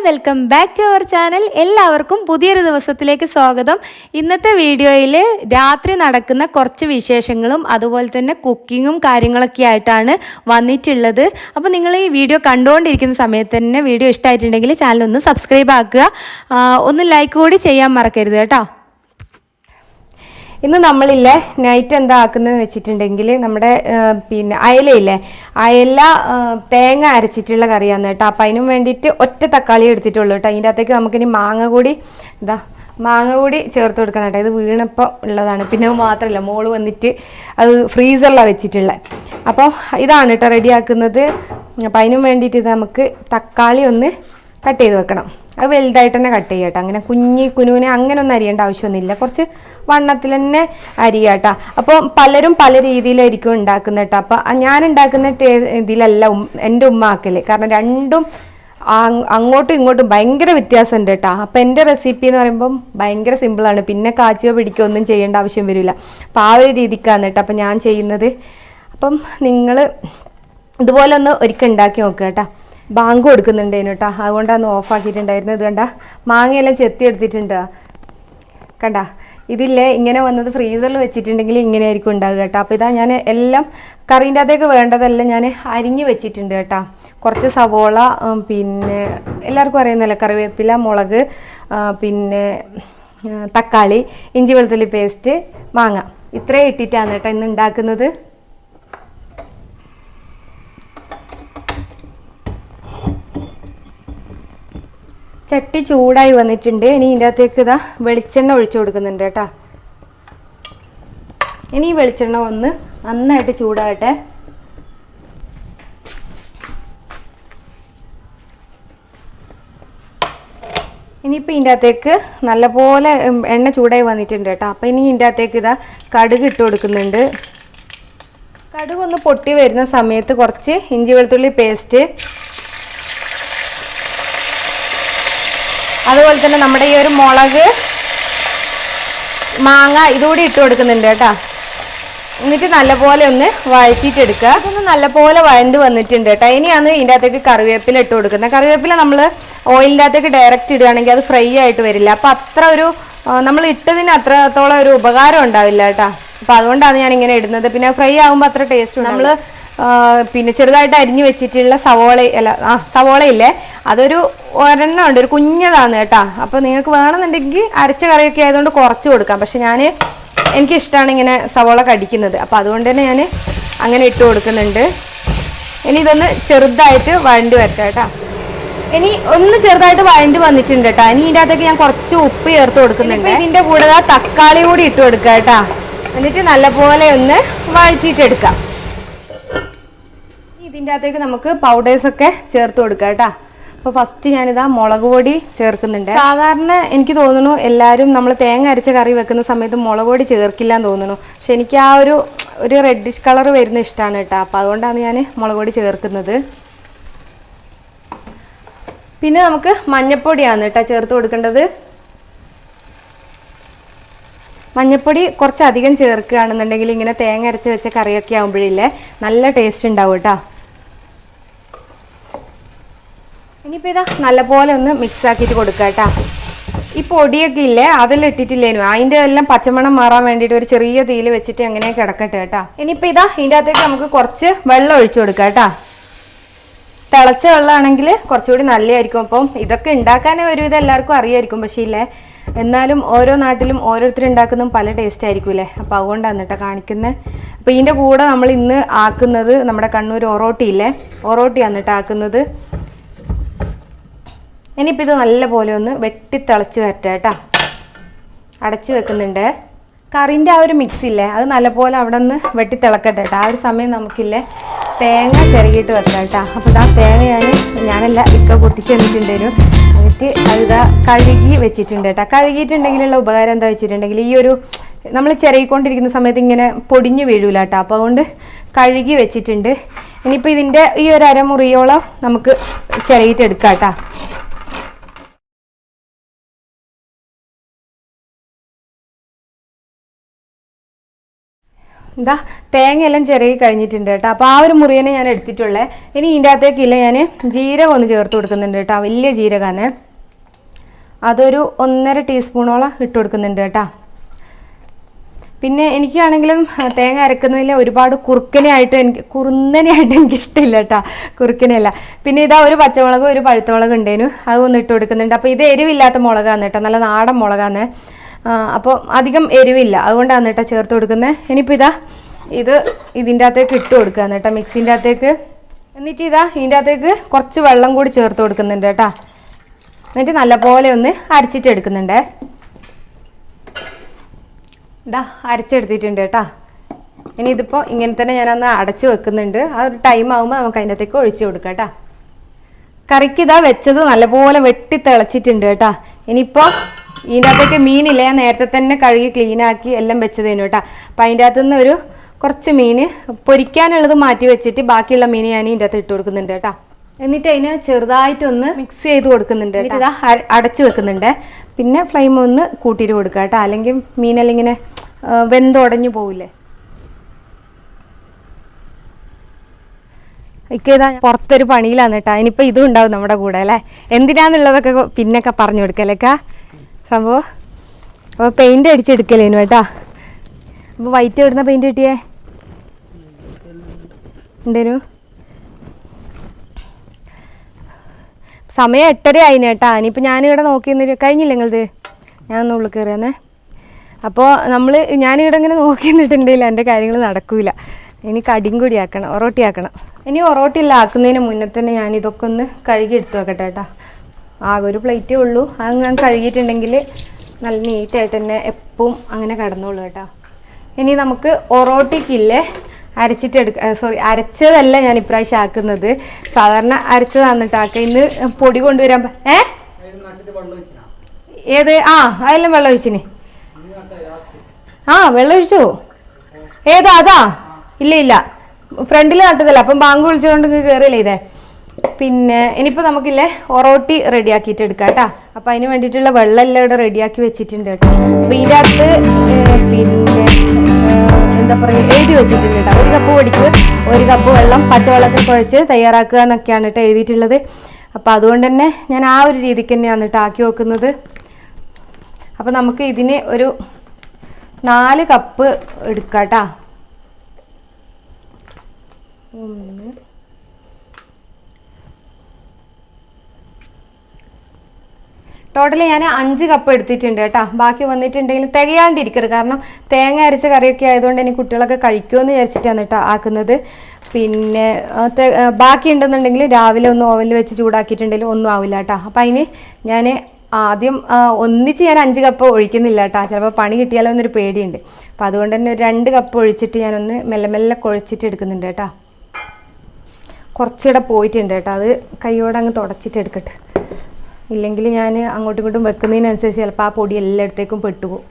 Welcome back to our channel. എല്ലാവർക്കും പുതിയൊരു ദിവസത്തിലേക്ക് സ്വാഗതം. ഇന്നത്തെ വീഡിയോയിൽ രാത്രി നടക്കുന്ന കുറച്ച് വിശേഷങ്ങളും അതുപോലെ തന്നെ കുക്കിങ്ങും കാര്യങ്ങളൊക്കെ ആയിട്ടാണ് വന്നിട്ടുള്ളത്. അപ്പോൾ നിങ്ങൾ ഈ വീഡിയോ കണ്ടുകൊണ്ടിരിക്കുന്ന സമയത്ത് തന്നെ വീഡിയോ ഇഷ്ടമായിട്ടുണ്ടെങ്കിൽ ചാനൽ ഒന്ന് സബ്സ്ക്രൈബ് ആക്കുക, ഒന്ന് ലൈക്ക് കൂടി ചെയ്യാൻ മറക്കരുത് കേട്ടോ. ഇന്ന് നമ്മളില്ലേ നൈറ്റ് എന്താ ആക്കുന്നതെന്ന് വെച്ചിട്ടുണ്ടെങ്കിൽ നമ്മുടെ അയലയില്ലേ, അയല തേങ്ങ അരച്ചിട്ടുള്ള കറിയാണ് കേട്ടോ. അപ്പം അതിനും വേണ്ടിയിട്ട് ഒറ്റ തക്കാളി എടുത്തിട്ടുള്ളൂ കേട്ടോ. അതിൻ്റെ അകത്തേക്ക് നമുക്കിനി മാങ്ങ കൂടി ചേർത്ത് കൊടുക്കണം കേട്ടോ. ഇത് വീണപ്പോൾ ഉള്ളതാണ്. പിന്നെ മാത്രമല്ല, മോള് വന്നിട്ട് അത് ഫ്രീസറിലാണ് വെച്ചിട്ടുള്ളത്. അപ്പോൾ ഇതാണ് കേട്ടോ റെഡിയാക്കുന്നത്. അപ്പം അതിനും വേണ്ടിയിട്ട് ഇത് നമുക്ക് തക്കാളി ഒന്ന് കട്ട് ചെയ്ത് വെക്കണം. അത് വലുതായിട്ട് തന്നെ കട്ട് ചെയ്യുക കേട്ടോ. അങ്ങനെ കുനുവിനെ അങ്ങനെ ഒന്നും അരിയേണ്ട ആവശ്യമൊന്നുമില്ല, കുറച്ച് വണ്ണത്തിൽ തന്നെ അരിയുക കേട്ടോ. അപ്പോൾ പലരും പല രീതിയിലായിരിക്കും ഉണ്ടാക്കുന്നത് കേട്ടോ. അപ്പോൾ ഞാൻ ഉണ്ടാക്കുന്ന ഇതിലല്ല എൻ്റെ ഉമ്മ ആക്കൽ, കാരണം രണ്ടും അങ്ങോട്ടും ഇങ്ങോട്ടും ഭയങ്കര വ്യത്യാസമുണ്ട് കേട്ടോ. അപ്പം എൻ്റെ റെസിപ്പി എന്ന് പറയുമ്പം ഭയങ്കര സിമ്പിളാണ്, പിന്നെ കാച്ചുകയോ പിടിക്കുകയോ ഒന്നും ചെയ്യേണ്ട ആവശ്യം വരില്ല. അപ്പോൾ ആ ഒരു രീതിക്കാണ് കേട്ടോ അപ്പം ഞാൻ ചെയ്യുന്നത്. അപ്പം നിങ്ങൾ ഇതുപോലെ ഒന്ന് ഒരിക്കൽ ഉണ്ടാക്കി നോക്കുക കേട്ടോ. ബാങ്ക് കൊടുക്കുന്നുണ്ടേനു കേട്ടോ, അതുകൊണ്ടാണ് ഓഫാക്കിയിട്ടുണ്ടായിരുന്നത്. ഇത് കണ്ട മാങ്ങയെല്ലാം ചെത്തി എടുത്തിട്ടുണ്ട്, കണ്ട. ഇതില്ലേ ഇങ്ങനെ വന്നത് ഫ്രീസറിൽ വെച്ചിട്ടുണ്ടെങ്കിൽ ഇങ്ങനെ ആയിരിക്കും ഉണ്ടാകുക കേട്ടോ. അപ്പോൾ ഇതാ ഞാൻ എല്ലാം കറീൻ്റെ അകത്തേക്ക് വേണ്ടതെല്ലാം ഞാൻ അരിഞ്ഞ് വെച്ചിട്ടുണ്ട് കേട്ടോ. കുറച്ച് സവോള, പിന്നെ എല്ലാവർക്കും അറിയുന്നല്ലോ കറിവേപ്പില, മുളക്, പിന്നെ തക്കാളി, ഇഞ്ചി വെളുത്തുള്ളി പേസ്റ്റ്, മാങ്ങ, ഇത്രയും ഇട്ടിട്ടാണ് കേട്ടോ ഇന്ന് ഉണ്ടാക്കുന്നത്. ചട്ടി ചൂടായി വന്നിട്ടുണ്ട്. ഇനി ഇതിൻ്റെ അകത്തേക്ക് ഇതാ വെളിച്ചെണ്ണ ഒഴിച്ചു കൊടുക്കുന്നുണ്ട് കേട്ടോ. ഇനി ഈ വെളിച്ചെണ്ണ ഒന്ന് നന്നായിട്ട് ചൂടാകട്ടെ. ഇനിയിപ്പോൾ ഇതിൻ്റെ അകത്തേക്ക് നല്ലപോലെ എണ്ണ ചൂടായി വന്നിട്ടുണ്ട് കേട്ടോ. അപ്പോൾ ഇനി ഇതിൻ്റെ അകത്തേക്ക് ഇതാ കടുക് ഇട്ട് കൊടുക്കുന്നുണ്ട്. കടുക് ഒന്ന് പൊട്ടി വരുന്ന സമയത്ത് കുറച്ച് ഇഞ്ചി വെളുത്തുള്ളി പേസ്റ്റ്, അതുപോലെ തന്നെ നമ്മുടെ ഈ ഒരു മുളക്, മാങ്ങ ഇതുകൂടി ഇട്ട് കൊടുക്കുന്നുണ്ട് കേട്ടോ. എന്നിട്ട് നല്ലപോലെ ഒന്ന് വഴറ്റിയിട്ടെടുക്കുക. അതൊന്ന് നല്ലപോലെ വഴണ്ട് വന്നിട്ടുണ്ട് കേട്ടോ. ഇനിയാണ് ഇതിൻ്റെ അകത്തേക്ക് കറിവേപ്പില ഇട്ട് കൊടുക്കുന്നത്. കറിവേപ്പില നമ്മൾ ഓയിലിൻ്റെ അകത്തേക്ക് ഡയറക്റ്റ് ഇടുകയാണെങ്കിൽ അത് ഫ്രൈ ആയിട്ട് വരില്ല. അപ്പം അത്ര ഒരു നമ്മൾ ഇട്ടതിന് അത്രത്തോളം ഒരു ഉപകാരം ഉണ്ടാവില്ല കേട്ടോ. അപ്പം അതുകൊണ്ടാണ് ഞാൻ ഇങ്ങനെ ഇടുന്നത്. പിന്നെ ഫ്രൈ ആകുമ്പോൾ അത്ര ടേസ്റ്റ് നമ്മൾ പിന്നെ ചെറുതായിട്ട് അരിഞ്ഞു വെച്ചിട്ടുള്ള സവോളയില്ലേ, അതൊരു ഒരെണ്ണം ഉണ്ട്, ഒരു കുഞ്ഞതാണ് കേട്ടോ. അപ്പോൾ നിങ്ങൾക്ക് വേണമെന്നുണ്ടെങ്കിൽ അരച്ച കറിയൊക്കെ ആയതുകൊണ്ട് കുറച്ച് കൊടുക്കാം. പക്ഷെ എനിക്കിഷ്ടമാണ് ഇങ്ങനെ സവോള കടിക്കുന്നത്, അപ്പോൾ അതുകൊണ്ട് തന്നെ ഞാൻ അങ്ങനെ ഇട്ട് കൊടുക്കുന്നുണ്ട്. ഇനി ഇതൊന്ന് ചെറുതായിട്ട് വഴണ്ടി വരട്ടെ കേട്ടോ. ഇനി ഒന്ന് ചെറുതായിട്ട് വഴണ്ടി വന്നിട്ടുണ്ട് കേട്ടോ. ഇനി ഇതിൻ്റെ അകത്തേക്ക് ഞാൻ കുറച്ച് ഉപ്പ് ചേർത്ത് കൊടുക്കുന്നുണ്ട്. ഇതിൻ്റെ കൂടെ തക്കാളി കൂടി ഇട്ട് കൊടുക്കുക കേട്ടോ. എന്നിട്ട് നല്ലപോലെ ഒന്ന് വഴറ്റിയിട്ടെടുക്കാം. ഇതിൻ്റെ അകത്തേക്ക് നമുക്ക് പൗഡേഴ്സൊക്കെ ചേർത്ത് കൊടുക്കാം കേട്ടോ. അപ്പോൾ ഫസ്റ്റ് ഞാനിതാ മുളക് പൊടി ചേർക്കുന്നുണ്ട്. സാധാരണ എനിക്ക് തോന്നുന്നു എല്ലാവരും നമ്മൾ തേങ്ങ അരച്ച കറി വെക്കുന്ന സമയത്ത് മുളക് പൊടി ചേർക്കില്ല എന്ന് തോന്നുന്നു. പക്ഷെ എനിക്ക് ആ ഒരു റെഡിഷ് കളർ വരുന്ന ഇഷ്ടമാണ് കേട്ടോ. അപ്പോൾ അതുകൊണ്ടാണ് ഞാൻ മുളക് പൊടി ചേർക്കുന്നത്. പിന്നെ നമുക്ക് മഞ്ഞൾപ്പൊടിയാണ് കേട്ടോ ചേർത്ത് കൊടുക്കേണ്ടത്. മഞ്ഞൾപ്പൊടി കുറച്ചധികം ചേർക്കുകയാണെന്നുണ്ടെങ്കിൽ ഇങ്ങനെ തേങ്ങ അരച്ച് വെച്ച കറിയൊക്കെ ആകുമ്പോഴില്ലേ നല്ല ടേസ്റ്റ് ഉണ്ടാവും കേട്ടോ. ഇനിയിപ്പോൾ ഇതാ നല്ലപോലെ ഒന്ന് മിക്സ് ആക്കിയിട്ട് കൊടുക്കുക കേട്ടോ. ഈ പൊടിയൊക്കെ ഇല്ലേ അതെല്ലാം ഇട്ടിട്ടില്ലേനു, അതിൻ്റെ എല്ലാം പച്ചമണം മാറാൻ വേണ്ടിയിട്ട് ഒരു ചെറിയ തീയിൽ വെച്ചിട്ട് അങ്ങനെ കിടക്കട്ടെ കേട്ടോ. ഇനിയിപ്പോൾ ഇതാ ഇതിൻ്റെ അകത്തേക്ക് നമുക്ക് കുറച്ച് വെള്ളം ഒഴിച്ചു കൊടുക്കാം കേട്ടോ. തിളച്ച വെള്ളമാണെങ്കിൽ കുറച്ചുകൂടി നല്ലതായിരിക്കും. അപ്പം ഇതൊക്കെ ഉണ്ടാക്കാൻ ഒരുവിധം എല്ലാവർക്കും അറിയായിരിക്കും, പക്ഷേ ഇല്ലേ എന്നാലും ഓരോ നാട്ടിലും ഓരോരുത്തർ ഉണ്ടാക്കുന്നതും പല ടേസ്റ്റ് ആയിരിക്കൂലേ. അപ്പോൾ അതുകൊണ്ടാണ് കേട്ടോ കാണിക്കുന്നത്. അപ്പോൾ ഇതിൻ്റെ കൂടെ നമ്മൾ ഇന്ന് ആക്കുന്നത് നമ്മുടെ കണ്ണൂർ ഒറോട്ടിയില്ലേ, ഒറോട്ടിയാണ് കേട്ടോ ആക്കുന്നത്. ഇനിയിപ്പോൾ ഇത് നല്ലപോലെ ഒന്ന് വെട്ടിത്തിളച്ച് വരട്ടെ കേട്ടോ. അടച്ച് വെക്കുന്നുണ്ട്. കറിൻ്റെ ആ ഒരു മിക്സ് ഇല്ലേ അത് നല്ലപോലെ അവിടെ നിന്ന് വെട്ടിത്തിളക്കട്ടെ കേട്ടോ. ആ ഒരു സമയം നമുക്കില്ലേ തേങ്ങ ചിരകിയിട്ട് വെക്കാം കേട്ടോ. അപ്പോൾ ഇതാ തേങ്ങ ഞാനല്ല ഇക്ക പൊട്ടിച്ചെന്നിട്ടുണ്ടായിരുന്നു. എന്നിട്ട് അതിതാ കഴുകി വെച്ചിട്ടുണ്ട് കേട്ടോ. കഴുകിയിട്ടുണ്ടെങ്കിലുള്ള ഉപകാരം എന്താ വെച്ചിട്ടുണ്ടെങ്കിൽ ഈ ഒരു നമ്മൾ ചിരകിക്കൊണ്ടിരിക്കുന്ന സമയത്ത് ഇങ്ങനെ പൊടിഞ്ഞു വീഴൂല കേട്ടോ. അപ്പോൾ അതുകൊണ്ട് കഴുകി വെച്ചിട്ടുണ്ട്. ഇനിയിപ്പോൾ ഇതിൻ്റെ ഈ ഒരു അരമുറിയോളം നമുക്ക് ചിരകിയിട്ടെടുക്കാം കേട്ടോ. എന്താ തേങ്ങയെല്ലാം ചിരകി കഴിഞ്ഞിട്ടുണ്ട് കേട്ടോ. അപ്പോൾ ആ ഒരു മുറിയനെ ഞാൻ എടുത്തിട്ടുള്ളേ. ഇനി ഇതിൻ്റെ അകത്തേക്കില്ല ഞാൻ ജീരകം ഒന്ന് ചേർത്ത് കൊടുക്കുന്നുണ്ട് കേട്ടോ. വലിയ ജീരകമാണ്, അതൊരു 1.5 ടീസ്പൂണോളം ഇട്ട് കൊടുക്കുന്നുണ്ട് കേട്ടോ. പിന്നെ എനിക്കാണെങ്കിലും തേങ്ങ അരക്കുന്നതിൽ ഒരുപാട് കുറുക്കനായിട്ട് എനിക്ക് ഇഷ്ടമില്ല കേട്ടോ, കുറുക്കനെയല്ല. പിന്നെ ഇതാ ഒരു പച്ചമുളക് ഒരു പഴുത്തമുളക് ഉണ്ടേനു, അതൊന്ന് ഇട്ട് കൊടുക്കുന്നുണ്ട്. അപ്പോൾ ഇത് എരിവില്ലാത്ത മുളകാണ് കേട്ടോ, നല്ല നാടൻ മുളകാണ്. അപ്പോൾ അധികം എരിവില്ല, അതുകൊണ്ടാണ് കേട്ടോ ചേർത്ത് കൊടുക്കുന്നത്. ഇനിയിപ്പോൾ ഇതാ ഇതിൻ്റെ അകത്തേക്ക് ഇട്ട് കൊടുക്കുകയാണ് കേട്ടോ, മിക്സിൻ്റെ അകത്തേക്ക്. എന്നിട്ട് ഇതാ ഇതിൻ്റെ അകത്തേക്ക് കുറച്ച് വെള്ളം കൂടി ചേർത്ത് കൊടുക്കുന്നുണ്ട് കേട്ടോ. എന്നിട്ട് നല്ലപോലെ ഒന്ന് അരച്ചിട്ട് എടുക്കുന്നുണ്ട്. ഇതാ അരച്ചെടുത്തിട്ടുണ്ട് കേട്ടോ. ഇനി ഇതിപ്പോൾ ഇങ്ങനെ തന്നെ ഞാനൊന്ന് അടച്ച് വെക്കുന്നുണ്ട്. ആ ഒരു ടൈം ആകുമ്പോൾ നമുക്ക് അതിൻ്റെ അകത്തേക്ക് ഒഴിച്ച് കൊടുക്കാം കേട്ടോ. കറിക്ക് ഇതാ വെച്ചത് നല്ലപോലെ വെട്ടി തിളച്ചിട്ടുണ്ട് കേട്ടോ. ഇനിയിപ്പോൾ ഇതിൻ്റെ അകത്തേക്ക് മീനില്ല, ഞാൻ നേരത്തെ തന്നെ കഴുകി ക്ലീനാക്കി എല്ലാം വെച്ചതേനു കേട്ടോ. അപ്പോൾ അതിൻ്റെ അകത്തുനിന്ന് കുറച്ച് മീൻ പൊരിക്കാനുള്ളത് മാറ്റി വെച്ചിട്ട് ബാക്കിയുള്ള മീൻ ഞാൻ ഇതിൻ്റെ അകത്ത് ഇട്ട് കൊടുക്കുന്നുണ്ട് കേട്ടോ. എന്നിട്ട് അതിനെ ചെറുതായിട്ടൊന്ന് മിക്സ് ചെയ്ത് കൊടുക്കുന്നുണ്ട്. എന്നിട്ട് ഇതാ അടച്ച് വെക്കുന്നുണ്ട്. പിന്നെ ഫ്ലെയിം ഒന്ന് കൂട്ടിയിട്ട് കൊടുക്കുക കേട്ടോ, അല്ലെങ്കിൽ മീനെല്ലാം ഇങ്ങനെ വെന്തുടഞ്ഞു പോവില്ലേ. ഇതാ പുറത്തൊരു പണിയിലാണ് കേട്ടോ. ഇനിയിപ്പോൾ ഇതും ഉണ്ടാവും നമ്മുടെ കൂടെ അല്ലേ. എന്തിനാന്നുള്ളതൊക്കെ പിന്നൊക്കെ പറഞ്ഞു കൊടുക്കലേക്കാ സംഭവം. അപ്പോൾ പെയിൻ്റ് അടിച്ചെടുക്കലേനു കേട്ടോ. അപ്പോൾ വൈറ്റ് എവിടുന്ന പെയിൻറ് കിട്ടിയേ ഉണ്ടേനു. സമയം 8:30 ആയിന് കേട്ടാ. ഇനിയിപ്പോൾ ഞാനിവിടെ നോക്കി നിന്നിട്ട് കഴിഞ്ഞില്ല നിങ്ങളത്, ഞാനൊന്ന് ഉള്ളിൽ കയറിയാന്നേ. അപ്പോൾ ഞാനിവിടെ ഇങ്ങനെ നോക്കി നിന്നിട്ടുണ്ടെങ്കിൽ എൻ്റെ കാര്യങ്ങൾ നടക്കൂല. ഇനി കടിയും കൂടി ആക്കണം, ഒറോട്ടി ആക്കണം. ഇനി ഒറോട്ടില്ല ആക്കുന്നതിന് മുന്നേ തന്നെ ഞാൻ ഇതൊക്കെ ഒന്ന് കഴുകി എടുത്തു വെക്കട്ടെ കേട്ടോ. ആകെ ഒരു പ്ലേറ്റേ ഉള്ളൂ, അത് ഞാൻ കഴുകിയിട്ടുണ്ടെങ്കിൽ നല്ല നീറ്റായിട്ട് തന്നെ എപ്പോഴും അങ്ങനെ കിടന്നോളൂ കേട്ടോ. ഇനി നമുക്ക് ഒറോട്ടിക്കില്ലേ അരച്ചതല്ല ഞാൻ ഇപ്രാവശ്യം ആക്കുന്നത്, സാധാരണ അരച്ചത് തന്നിട്ടാക്ക. ഇന്ന് പൊടി കൊണ്ടുവരാൻ ഏത് അതെല്ലാം വെള്ളം ഒഴിച്ചിന്. വെള്ളം ഒഴിച്ചു. ഏതാ അതാ? ഇല്ല ഫ്രണ്ടിൽ നട്ടതല്ല, അപ്പം ബാങ്ക് വിളിച്ചുകൊണ്ട് കയറിയല്ലേ ഇതേ. പിന്നെ ഇനിയിപ്പോൾ നമുക്കില്ലേ ഒറോട്ടി റെഡിയാക്കിയിട്ട് എടുക്കാം കേട്ടോ. അപ്പം അതിന് വേണ്ടിയിട്ടുള്ള വെള്ളം എല്ലാം ഇവിടെ റെഡിയാക്കി വെച്ചിട്ടുണ്ട് കേട്ടോ. അപ്പം ഇതിൻ്റെ അകത്ത് പിന്നെ എന്താ പറയുക എഴുതി വെച്ചിട്ടുണ്ട് കേട്ടോ. 1 കപ്പ് പൊടിക്ക് 1 കപ്പ് വെള്ളം പച്ചവെള്ളത്തിൽ കുഴച്ച് തയ്യാറാക്കുക എന്നൊക്കെയാണ് കേട്ടോ എഴുതിയിട്ടുള്ളത്. അപ്പോൾ അതുകൊണ്ട് തന്നെ ഞാൻ ആ ഒരു രീതിക്ക് തന്നെയാണ് കേട്ടോ ആക്കി വെക്കുന്നത്. അപ്പോൾ നമുക്ക് ഇതിന് ഒരു 4 കപ്പ് എടുക്കാം കേട്ടോ. ടോട്ടലി ഞാൻ 5 കപ്പ് എടുത്തിട്ടുണ്ട് കേട്ടോ. ബാക്കി വന്നിട്ടുണ്ടെങ്കിൽ തികയാണ്ടിരിക്കരുത്, കാരണം തേങ്ങ അരച്ച കറിയൊക്കെ ആയതുകൊണ്ട് എനിക്ക് കുട്ടികളൊക്കെ കഴിക്കുമെന്ന് വിചാരിച്ചിട്ടാണ് കേട്ടോ ആക്കുന്നത്. പിന്നെ ബാക്കി ഉണ്ടെന്നുണ്ടെങ്കിൽ രാവിലെ ഒന്ന് ഓവനിൽ വെച്ച് ചൂടാക്കിയിട്ടുണ്ടെങ്കിൽ ഒന്നും ആവില്ല കേട്ടോ. അപ്പം അതിന് ഞാൻ ആദ്യം ഒന്നിച്ച് ഞാൻ 5 കപ്പ് ഒഴിക്കുന്നില്ല കേട്ടോ, ചിലപ്പോൾ പണി കിട്ടിയാലോ എന്നൊരു പേടിയുണ്ട്. അപ്പോൾ അതുകൊണ്ട് തന്നെ ഒരു 2 കപ്പ് ഒഴിച്ചിട്ട് ഞാനൊന്ന് മെല്ലെ മെല്ലെ കുഴച്ചിട്ട് എടുക്കുന്നുണ്ട് കേട്ടോ. കുറച്ചുകൂടെ പോയിട്ടുണ്ട് കേട്ടോ, അത് കൈയോടെ അങ്ങ് തുടച്ചിട്ട് എടുക്കട്ടെ. ഇല്ലെങ്കിൽ ഞാൻ അങ്ങോട്ടും ഇങ്ങോട്ടും വെക്കുന്നതിനനുസരിച്ച് ചിലപ്പോൾ ആ പൊടി എല്ലായിടത്തേക്കും പെട്ടുപോകും.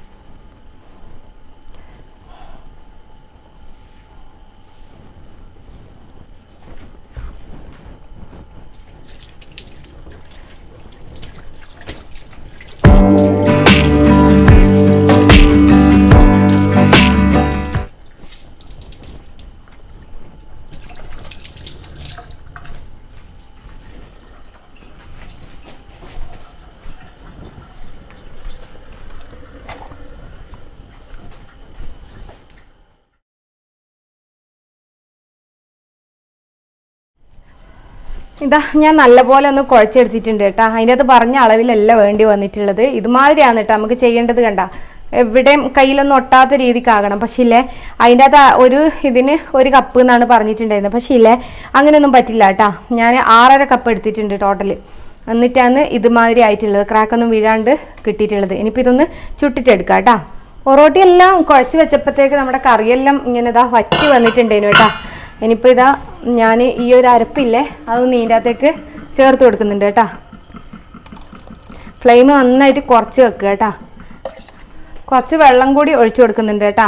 ഇതാ ഞാൻ നല്ലപോലെ ഒന്ന് കുഴച്ചെടുത്തിട്ടുണ്ട് കേട്ടോ. അതിൻ്റെ അകത്ത് പറഞ്ഞ അളവിലല്ല വേണ്ടി വന്നിട്ടുള്ളത്. ഇതുമാതിരിയാണ് കേട്ടോ നമുക്ക് ചെയ്യേണ്ടത്. കണ്ട എവിടെയും കയ്യിലൊന്നും ഒട്ടാത്ത രീതിക്കാകണം. പക്ഷേ ഇല്ലേ അതിൻ്റെ അകത്ത് ഇതിന് 1 കപ്പ് എന്നാണ് പറഞ്ഞിട്ടുണ്ടായിരുന്നത്. പക്ഷേ ഇല്ലേ അങ്ങനെയൊന്നും പറ്റില്ല കേട്ടോ. ഞാൻ 6.5 കപ്പ് എടുത്തിട്ടുണ്ട് ടോട്ടൽ. എന്നിട്ടാണ് ഇതുമാതിരി ആയിട്ടുള്ളത്, ക്രാക്കൊന്നും വീഴാണ്ട് കിട്ടിയിട്ടുള്ളത്. ഇനിയിപ്പോൾ ഇതൊന്ന് ചുട്ടിട്ടെടുക്കാം കേട്ടോ. ഒറോട്ടി എല്ലാം കുഴച്ച് വെച്ചപ്പോഴത്തേക്ക് നമ്മുടെ കറിയെല്ലാം ഇങ്ങനെ വറ്റി വന്നിട്ടുണ്ടായിരുന്നു കേട്ടോ. ഇനിയിപ്പോൾ ഞാൻ ഈ ഒരു അരപ്പില്ലേ അതൊന്ന് ഇതിൻ്റെ അകത്തേക്ക് ചേർത്ത് കൊടുക്കുന്നുണ്ട് കേട്ടോ. ഫ്ലെയിം നന്നായിട്ട് കുറച്ച് വെക്കുക കേട്ടോ. കുറച്ച് വെള്ളം കൂടി ഒഴിച്ചു കൊടുക്കുന്നുണ്ട് കേട്ടോ.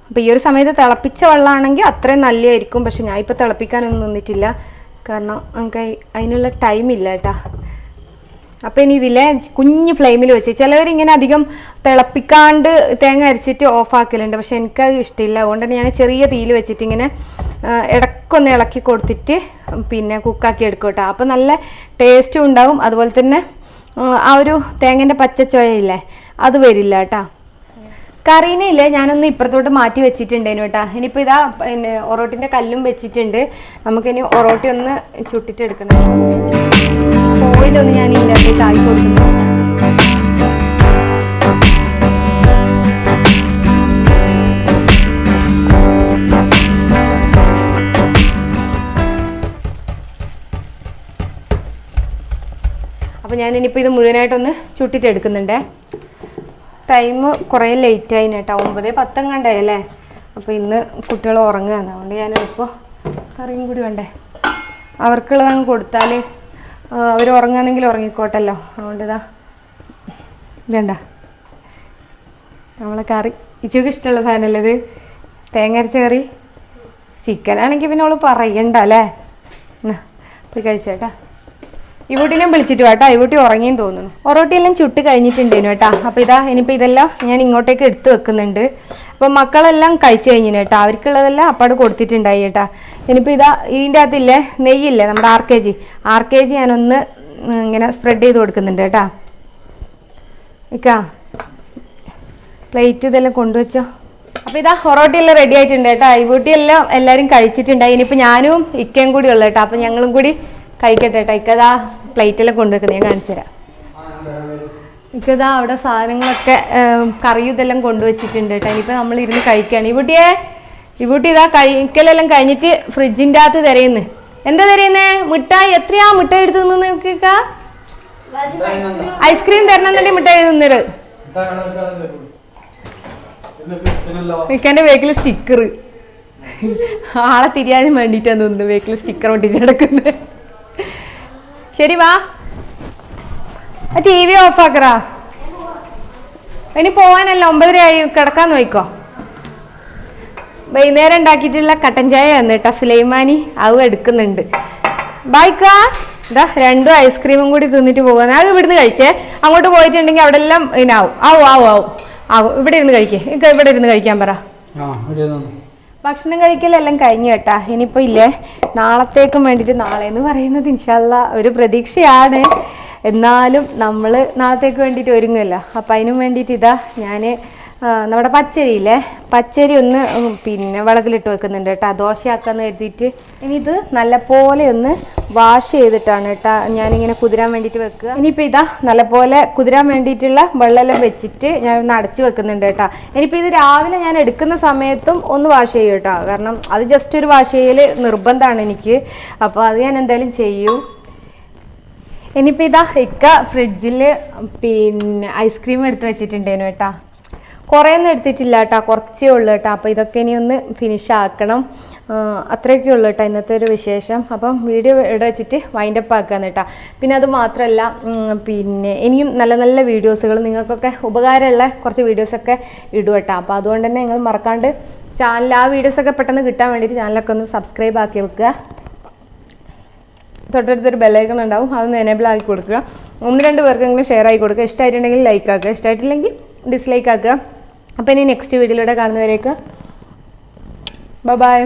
അപ്പോൾ ഈ ഒരു സമയത്ത് തിളപ്പിച്ച വെള്ളമാണെങ്കിൽ അത്രയും നല്ലതായിരിക്കും. പക്ഷെ ഞാൻ ഇപ്പോൾ തിളപ്പിക്കാനൊന്നും നിന്നിട്ടില്ല, കാരണം നമുക്ക് അതിനുള്ള ടൈമില്ല കേട്ടോ. അപ്പം ഇനി ഇതിലെ കുഞ്ഞ് ഫ്ലെയിമിൽ വെച്ച് ചിലവരിങ്ങനെ അധികം തിളപ്പിക്കാണ്ട് തേങ്ങ അരച്ചിട്ട് ഓഫാക്കലുണ്ട്. പക്ഷെ എനിക്കത് ഇഷ്ടമില്ല. അതുകൊണ്ട് തന്നെ ഞാൻ ചെറിയ തീയിൽ വെച്ചിട്ട് ഇങ്ങനെ ഇടയ്ക്കൊന്ന് ഇളക്കി കൊടുത്തിട്ട് പിന്നെ കുക്കാക്കി എടുക്കും കേട്ടോ. അപ്പം നല്ല ടേസ്റ്റും ഉണ്ടാവും. അതുപോലെ തന്നെ ആ ഒരു തേങ്ങേൻ്റെ പച്ചച്ചോയയില്ലേ അത് വരില്ല കേട്ടോ. കറീനയില്ലേ ഞാനൊന്ന് ഇപ്പുറത്തോട്ട് മാറ്റി വെച്ചിട്ടുണ്ടേനു കേട്ടോ. ഇനിയിപ്പോൾ ഇതാ പിന്നെ ഒറോട്ടിൻ്റെ കല്ലും വെച്ചിട്ടുണ്ട്. നമുക്കിനി ഒറോട്ടി ഒന്ന് ചുട്ടിട്ട് എടുക്കണം. ഓയിലൊന്ന് ഞാൻ ഇതിൻ്റെ അകത്തേക്ക് ആക്കി കൊടുക്കുന്നു. അപ്പോൾ ഞാനിനിപ്പോൾ ഇത് മുഴുവനായിട്ടൊന്ന് ചുട്ടിട്ട് എടുക്കുന്നുണ്ടേ. ടൈം കുറേ ലേറ്റായി കേട്ടോ. 9:10 കണ്ടായല്ലേ. അപ്പോൾ ഇന്ന് കുട്ടികൾ ഉറങ്ങുകയാണ്. അതുകൊണ്ട് ഞാനിപ്പോൾ കറിയും കൂടി വേണ്ടേ അവർക്കുള്ളത് അങ്ങ് കൊടുത്താൽ അവർ ഉറങ്ങുകയാണെങ്കിൽ ഉറങ്ങിക്കോട്ടല്ലോ. അതുകൊണ്ട് ഇതാ വേണ്ട നമ്മളെ കറി ഇച്ചൊക്കെ ഇഷ്ടമുള്ള സാധനമല്ലേ ഇത്, തേങ്ങ അരച്ച കറി. ചിക്കനാണെങ്കിൽ പിന്നെ അവൾ പറയണ്ട അല്ലേ. പോയി കഴിച്ചേട്ടാ. ഇവൂട്ടിനെ വിളിച്ചിട്ട് കേട്ടോ. ഇവൂട്ടി ഉറങ്ങിയെന്ന് തോന്നുന്നു. ഒറോട്ടിയെല്ലാം ചുട്ട് കഴിഞ്ഞിട്ടുണ്ടേനു കേട്ടോ. അപ്പോൾ ഇതാ ഇനിയിപ്പോൾ ഇതെല്ലാം ഞാൻ ഇങ്ങോട്ടേക്ക് എടുത്ത് വെക്കുന്നുണ്ട്. അപ്പോൾ മക്കളെല്ലാം കഴിച്ചു കഴിഞ്ഞു കേട്ടോ. അവർക്കുള്ളതെല്ലാം അപ്പാട് കൊടുത്തിട്ടുണ്ടായി കേട്ടോ. ഇനിയിപ്പോൾ ഇതാ ഇതിൻ്റെ അകത്തില്ലേ നെയ്യില്ലേ നമ്മുടെ RKG ഞാനൊന്ന് ഇങ്ങനെ സ്പ്രെഡ് ചെയ്ത് കൊടുക്കുന്നുണ്ട് കേട്ടോ. ഇക്കാ പ്ലേറ്റ് ഇതെല്ലാം കൊണ്ടുവച്ചോ. അപ്പോൾ ഇതാ ഒറോട്ടിയെല്ലാം റെഡി ആയിട്ടുണ്ട് കേട്ടോ. ഇവൂട്ടിയെല്ലാം എല്ലാവരും കഴിച്ചിട്ടുണ്ടായി. ഇനിയിപ്പോൾ ഞാനും ഇക്കയും കൂടി ഉള്ളു കേട്ടോ. അപ്പോൾ ഞങ്ങളും കൂടി കഴിക്കട്ടെ കേട്ടോ. ഇക്കതാ പ്ലേറ്റെല്ലാം കൊണ്ടുവെക്കുന്നത് ഞാൻ കാണിച്ചു തരാം. ഇക്കതാ അവിടെ സാധനങ്ങളൊക്കെ കറിയും ഇതെല്ലാം കൊണ്ടുവച്ചിട്ടുണ്ട് കേട്ടോ. ഇനിയിപ്പോൾ നമ്മൾ ഇരുന്ന് കഴിക്കുകയാണ്. ഇവൂട്ടി ഇതാ കഴിക്കലെല്ലാം കഴിഞ്ഞിട്ട് ഫ്രിഡ്ജിൻ്റെ അകത്ത് തിരയുന്നു. എന്താ തിരയുന്നേ? മിഠായി. എത്രയാ മിഠായി എടുത്ത് നിന്ന് നോക്കിക്ക. ഐസ്ക്രീം തരണമെന്നുണ്ടെങ്കിൽ മിഠായി തിന്നര്. ഇക്കൻ്റെ ബേക്കിൽ സ്റ്റിക്കർ ആളെ തിരിയാനും വേണ്ടിയിട്ടാന്ന് തോന്നുന്നു ബേക്കിൽ സ്റ്റിക്കർ ഒട്ടിച്ചെടുക്കുന്നത്. ശരി വാ. TV ഓഫ് ആക്കറാ. ഇനി പോവാനല്ല 9:30 ആയി. കിടക്കാൻ നോക്കോ. വൈകുന്നേരം ഉണ്ടാക്കിയിട്ടുള്ള കട്ടൻ ചായ ആണ് കേട്ടോ. സുലൈമാനി അത് എടുക്കുന്നുണ്ട്. ബായ്ക്കാ ഇതാ 2 ഐസ്ക്രീമും കൂടി തിന്നിട്ട് പോകാൻ. അത് ഇവിടുന്ന് കഴിച്ചേ. അങ്ങോട്ട് പോയിട്ടുണ്ടെങ്കിൽ അവിടെ എല്ലാം ഇതിനാവും. ആവും. ഇവിടെ ഇരുന്ന് കഴിക്കേ. ഇവിടെ ഇരുന്ന് കഴിക്കാൻ പറ. ഭക്ഷണം കഴിക്കലെല്ലാം കഴിഞ്ഞു കേട്ടാ. ഇനിയിപ്പോൾ ഇല്ലേ നാളത്തേക്കും വേണ്ടിയിട്ട്, നാളെ എന്ന് പറയുന്നത് ഇൻഷാ അല്ലാ ഒരു പ്രതീക്ഷയാണ്. എന്നാലും നമ്മൾ നാളത്തേക്ക് വേണ്ടിയിട്ട് ഒരുങ്ങുമല്ലോ. അപ്പം അതിനും വേണ്ടിയിട്ട് ഇതാ ഞാൻ നമ്മുടെ പച്ചരി ഒന്ന് പിന്നെ വെള്ളത്തിലിട്ട് വെക്കുന്നുണ്ട് കേട്ടോ. ദോശയാക്കാന്ന് കരുതിയിട്ട്. ഇനി ഇത് നല്ലപോലെ ഒന്ന് വാഷ് ചെയ്തിട്ടാണ് കേട്ടോ ഞാനിങ്ങനെ കുതിരാൻ വേണ്ടിയിട്ട് വെക്കുക. ഇനിയിപ്പോൾ ഇതാ നല്ലപോലെ കുതിരാൻ വേണ്ടിയിട്ടുള്ള വെള്ളമെല്ലാം വെച്ചിട്ട് ഞാൻ ഒന്ന് അടച്ച് വെക്കുന്നുണ്ട് കേട്ടോ. ഇനിയിപ്പോൾ ഇത് രാവിലെ ഞാൻ എടുക്കുന്ന സമയത്തും ഒന്ന് വാഷ് ചെയ്യും കേട്ടോ. കാരണം അത് ജസ്റ്റ് ഒരു വാഷ് ചെയ്യൽ നിർബന്ധമാണ് എനിക്ക്. അപ്പോൾ അത് ഞാൻ എന്തായാലും ചെയ്യും. ഇനിയിപ്പോൾ ഇതാ ഇക്ക ഫ്രിഡ്ജിൽ പിന്നെ ഐസ്ക്രീം എടുത്ത് വെച്ചിട്ടുണ്ടേനു കേട്ടോ. കുറേയൊന്നും എടുത്തിട്ടില്ല കേട്ടോ, കുറച്ചേ ഉള്ളൂ കേട്ടോ. അപ്പോൾ ഇതൊക്കെ ഇനി ഒന്ന് ഫിനിഷ് ആക്കണം. അത്രയൊക്കെ ഉള്ളൂ കേട്ടോ ഇന്നത്തെ ഒരു വിശേഷം. അപ്പം വീഡിയോ ഇവിടെ വെച്ചിട്ട് വൈൻഡപ്പ് ആക്കാന്ന് കേട്ടോ. പിന്നെ അത് മാത്രമല്ല പിന്നെ ഇനിയും നല്ല നല്ല വീഡിയോസുകൾ നിങ്ങൾക്കൊക്കെ ഉപകാരമുള്ള കുറച്ച് വീഡിയോസൊക്കെ ഇടും കേട്ടോ. അപ്പോൾ അതുകൊണ്ട് തന്നെ നിങ്ങൾ മറക്കാണ്ട് ചാനൽ ആ വീഡിയോസൊക്കെ പെട്ടെന്ന് കിട്ടാൻ വേണ്ടിയിട്ട് ചാനലൊക്കെ ഒന്ന് സബ്സ്ക്രൈബ് ആക്കി വെക്കുക. തൊട്ടടുത്തൊരു ബെല്ലൈക്കൺ ഉണ്ടാവും, അതൊന്ന് എനേബിൾ ആക്കി കൊടുക്കുക. 1-2 പേർക്കെങ്കിലും ഷെയർ ആക്കി കൊടുക്കുക. ഇഷ്ടമായിട്ടുണ്ടെങ്കിൽ ലൈക്ക് ആക്കുക, ഇഷ്ടമായിട്ടില്ലെങ്കിൽ ഡിസ്ലൈക്ക് ആക്കുക. അപ്പോൾ ഇനി നെക്സ്റ്റ് വീഡിയോയിലൂടെ കാണുന്നവരേക്ക് ബൈ.